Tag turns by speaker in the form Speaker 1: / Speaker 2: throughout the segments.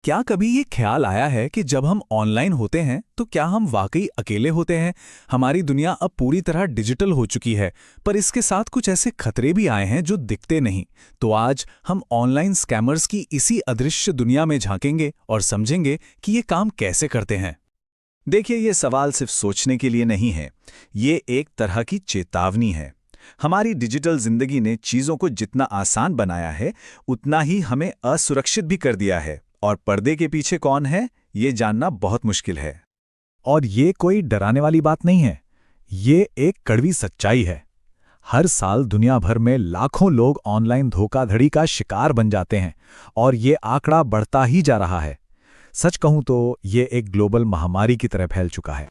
Speaker 1: क्या कभी ये ख्याल आया है कि जब हम ऑनलाइन होते हैं तो क्या हम वाकई अकेले होते हैं? हमारी दुनिया अब पूरी तरह डिजिटल हो चुकी है, पर इसके साथ कुछ ऐसे खतरे भी आए हैं जो दिखते नहीं। तो आज हम ऑनलाइन स्कैमर्स की इसी अदृश्य दुनिया में झांकेंगे और समझेंगे कि ये काम कैसे करते हैं।
Speaker 2: देखिए, ये सवाल सिर्फ सोचने के लिए नहीं है। ये एक तरह की चेतावनी है। हमारी डिजिटल जिंदगी ने चीजों को जितना आसान बनाया है, उतना ही हमें असुरक्षित भी कर दिया है। और पर्दे के पीछे कौन है, ये जानना बहुत मुश्किल है।
Speaker 1: और ये कोई डराने वाली बात नहीं है, ये एक कड़वी सच्चाई है। हर साल दुनिया भर में लाखों लोग ऑनलाइन धोखाधड़ी का शिकार बन जाते हैं और ये आंकड़ा बढ़ता ही जा रहा है। सच कहूं तो ये एक ग्लोबल महामारी की तरह फैल चुका है।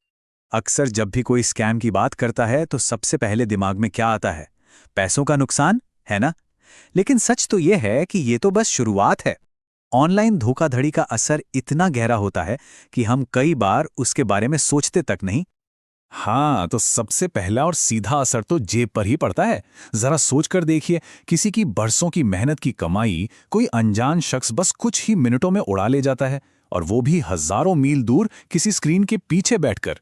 Speaker 2: अक्सर जब भी कोई स्कैम की बात करता है तो सबसे पहले दिमाग में क्या आता है? पैसों का नुकसान, है ना? लेकिन सच तो ये है कि ये तो बस शुरुआत है। ऑनलाइन धोखाधड़ी का असर इतना गहरा होता है कि हम कई बार उसके बारे में सोचते तक नहीं।
Speaker 1: हाँ, तो सबसे पहला और सीधा असर तो जेब पर ही पड़ता है। जरा सोच कर देखिए, किसी की बरसों की मेहनत की कमाई कोई अनजान शख्स बस कुछ ही मिनटों में उड़ा ले जाता है, और वो भी हजारों मील दूर किसी स्क्रीन के पीछे बैठकर।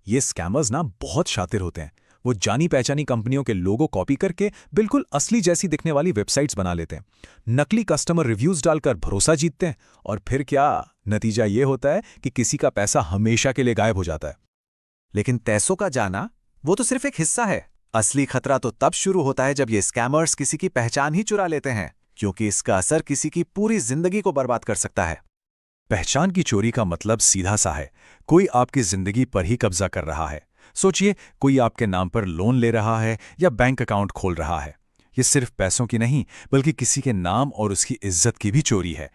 Speaker 2: ये स्कैमर्स ना बहुत शातिर होते हैं। वो जानी पहचानी कंपनियों के लोगो कॉपी करके बिल्कुल असली जैसी दिखने वाली वेबसाइट्स बना लेते हैं। नकली कस्टमर रिव्यूज डालकर भरोसा जीतते हैं, और फिर क्या नतीजा ये होता है कि किसी का पैसा हमेशा के लिए गायब हो जाता है। लेकिन पैसों का जाना वो तो सिर्फ एक हिस्सा है। असली खतरा तो तब शुरू होता है जब ये स्कैमर्स किसी की पहचान ही चुरा लेते हैं, क्योंकि इसका असर किसी की पूरी जिंदगी को बर्बाद कर सकता है। पहचान की चोरी का मतलब सीधा सा है, कोई आपकी जिंदगी पर ही कब्जा कर रहा है। सोचिए, कोई आपके नाम पर लोन ले रहा है या बैंक अकाउंट खोल रहा है। ये सिर्फ पैसों की नहीं, बल्कि किसी के नाम और उसकी इज्जत की भी चोरी है।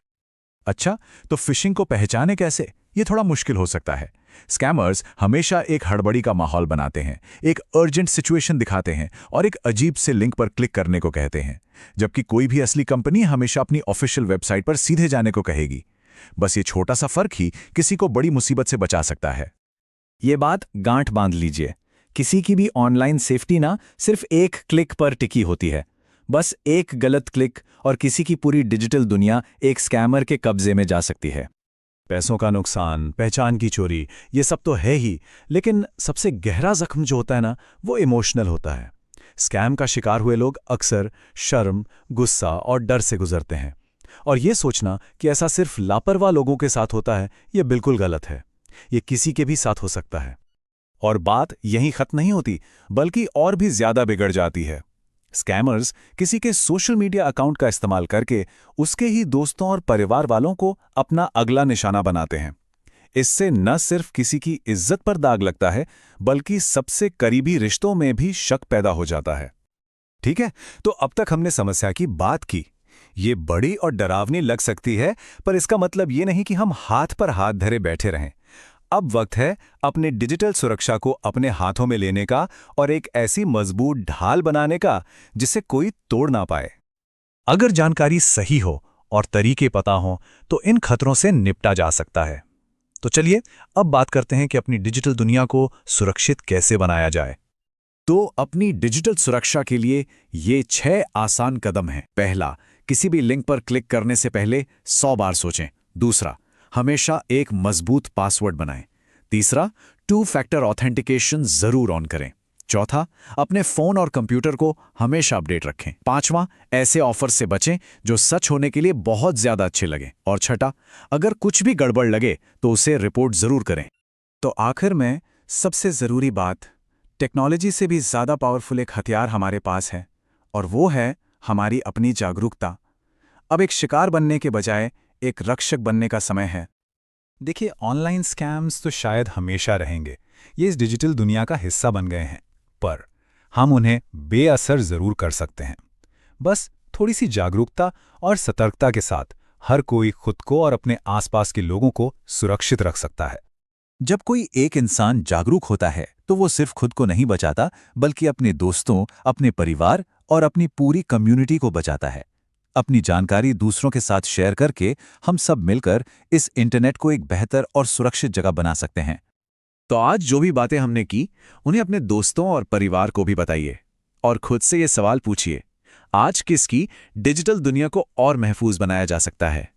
Speaker 2: अच्छा, तो फिशिंग को पहचाने कैसे? ये थोड़ा मुश्किल हो सकता है। स्कैमर्स हमेशा एक हड़बड़ी का माहौल बनाते हैं, एक अर्जेंट सिचुएशन दिखाते हैं और एक अजीब से लिंक पर क्लिक करने को कहते हैं, जबकि कोई भी असली कंपनी हमेशा अपनी ऑफिशियल वेबसाइट पर सीधे जाने को कहेगी। बस ये छोटा सा फर्क ही किसी को बड़ी मुसीबत से बचा सकता है। ये बात गांठ बांध लीजिए, किसी की भी ऑनलाइन सेफ्टी ना सिर्फ एक क्लिक पर टिकी होती है। बस एक गलत क्लिक और किसी की पूरी डिजिटल दुनिया एक स्कैमर के कब्जे में जा सकती है। पैसों का नुकसान, पहचान की चोरी, ये सब तो है ही, लेकिन सबसे गहरा जख्म जो होता है ना, वो इमोशनल होता है। स्कैम का शिकार हुए लोग अक्सर शर्म, गुस्सा और डर से गुजरते हैं, और ये सोचना कि ऐसा सिर्फ लापरवाह लोगों के साथ होता है, ये बिल्कुल गलत है। ये किसी के भी साथ हो सकता है। और बात यहीं खत्म नहीं होती, बल्कि और भी ज्यादा बिगड़ जाती है। स्कैमर्स किसी के सोशल मीडिया अकाउंट का इस्तेमाल करके उसके ही दोस्तों और परिवार वालों को अपना अगला निशाना बनाते हैं। इससे न सिर्फ किसी की इज्जत पर दाग लगता है, बल्कि सबसे करीबी रिश्तों में भी शक पैदा हो जाता है। ठीक है, तो अब तक हमने समस्या की बात की। ये बड़ी और डरावनी लग सकती है, पर इसका मतलब ये नहीं कि हम हाथ पर हाथ धरे बैठे रहें। अब वक्त है अपने डिजिटल सुरक्षा को अपने हाथों में लेने का और एक ऐसी मजबूत ढाल बनाने का जिसे कोई तोड़ ना पाए। अगर जानकारी सही हो और तरीके पता हो तो इन खतरों से निपटा जा सकता है। तो चलिए अब बात करते हैं कि अपनी डिजिटल दुनिया को सुरक्षित कैसे बनाया जाए। तो अपनी डिजिटल सुरक्षा के लिए ये 6 आसान कदम हैं। पहला, किसी भी लिंक पर क्लिक करने से पहले 100 बार सोचें। दूसरा, हमेशा एक मजबूत पासवर्ड बनाएं। तीसरा, 2 फैक्टर ऑथेंटिकेशन जरूर ऑन करें। चौथा, अपने फोन और कंप्यूटर को हमेशा अपडेट रखें। पांचवा, ऐसे ऑफर से बचें जो सच होने के लिए बहुत ज्यादा अच्छे लगें। और छठा, अगर कुछ भी गड़बड़ लगे तो उसे रिपोर्ट जरूर करें। तो आखिर में सबसे जरूरी बात, टेक्नोलॉजी से भी ज्यादा पावरफुल एक हथियार हमारे पास है, और वो है हमारी अपनी जागरूकता। अब एक शिकार बनने के बजाय एक रक्षक बनने का समय है। देखिए, ऑनलाइन स्कैम्स तो शायद हमेशा रहेंगे, ये इस डिजिटल दुनिया का हिस्सा बन गए हैं, पर हम उन्हें बेअसर जरूर कर सकते हैं। बस थोड़ी सी जागरूकता और सतर्कता के साथ हर कोई खुद को और अपने आसपास के लोगों को सुरक्षित रख सकता है। जब कोई एक इंसान जागरूक होता है तो वो सिर्फ खुद को नहीं बचाता, बल्कि अपने दोस्तों, अपने परिवार और अपनी पूरी कम्युनिटी को बचाता है। अपनी जानकारी दूसरों के साथ शेयर करके हम सब मिलकर इस इंटरनेट को एक बेहतर और सुरक्षित जगह बना सकते हैं। तो आज जो भी बातें हमने की, उन्हें अपने दोस्तों और परिवार को भी बताइए, और खुद से ये सवाल पूछिए, आज किसकी डिजिटल दुनिया को और महफूज बनाया जा सकता है।